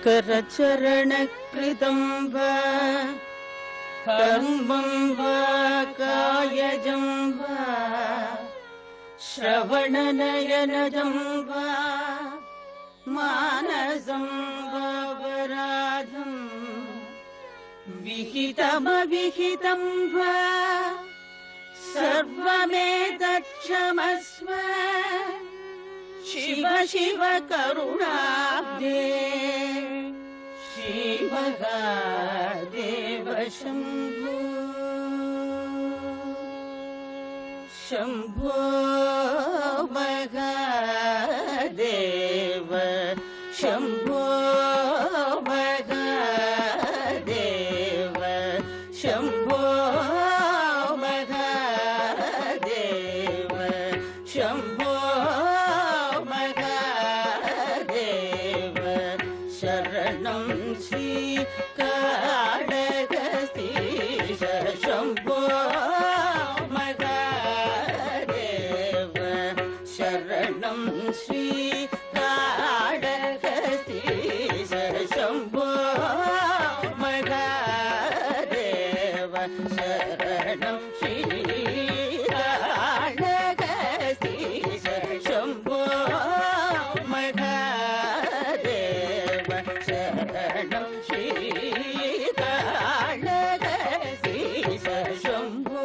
करचरणकृतं वा कर्मं वा कायजं वा श्रवणनयनजं वा मानसं वापराधं विहितमविहितं वा सर्वमेतत्क्षमस्व शिव शिव करुणाब्धे श्रीमहादेव शम्भो शम्भो महादेव शम्भो महादेव शम्भो महादेव शम्भो महादेव शरणं श्री काडगस्तीश शम्भो महादेव शरणं श्री काडगस्तीश शम्भो महादेव शरणं श्री काडगस्तीश शम्भो महादेव शरणं श्री काडगस्तीश शम्भो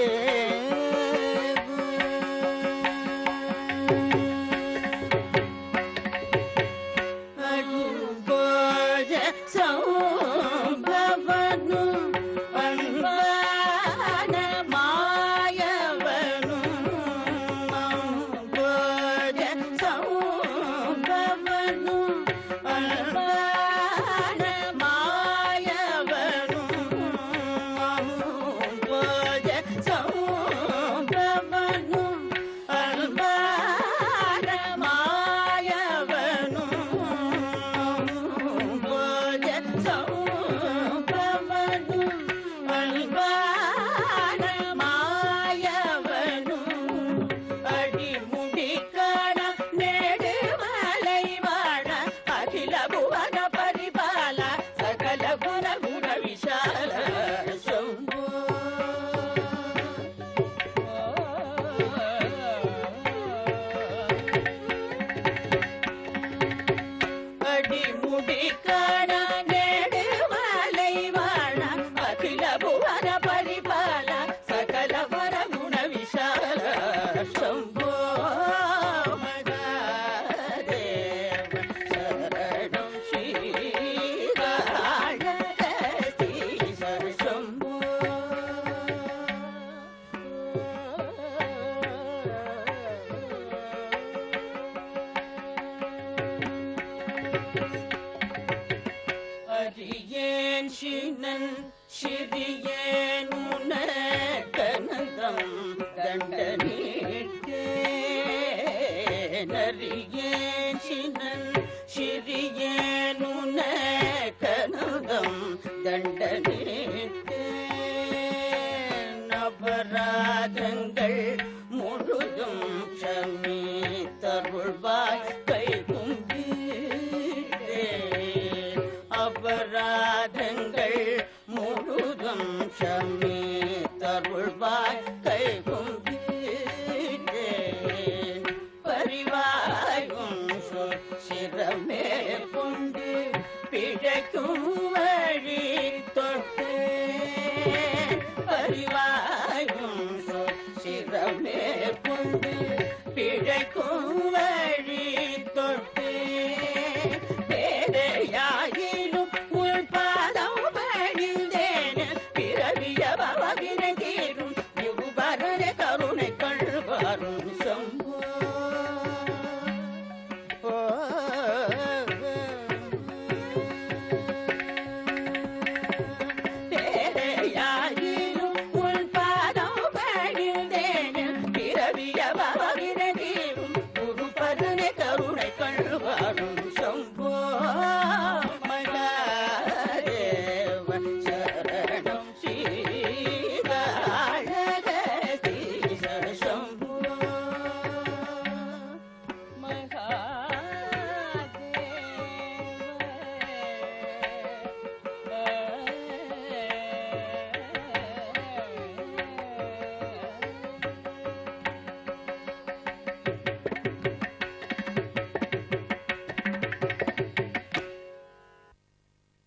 महादेव अनुभोज संभवनु अन्वानमायवनु अनुभोज संभवनु अन्वानमायवनु अनुभोज संभवनु अन्वानमायवनु अनुभोज संभवनु अन्वानमायवनु अडिमुडी काण नेडुमलैवाण अखिल भुवन परिपाल सकल गुण गुण विशाल शम्भो अडिमुडी काण नेडुमलैवाण अखिल भुवन परिपाल सकल वर गुण विशाल शम्भो महादेव शरणं श्री काडगस्तीश शम्भो அறியேன் சினன் சிறியேன் உனக்கனந்தம் தண்டனிட்டேன் அறியேன் சினன் சிறியேன் உனக்கனந்தம் தண்டனிட்டேன் அபராதங்கள் முழுதும் க்ஷமித்தருள்வாய் கை கும்பிட்டேன் அபராதங்கள் முழுதும் க்ஷமித்தருள்வாய் கை கும்பிட்டேன் பரிவாயும் சிரமே கொண்டு பிழைக்கும்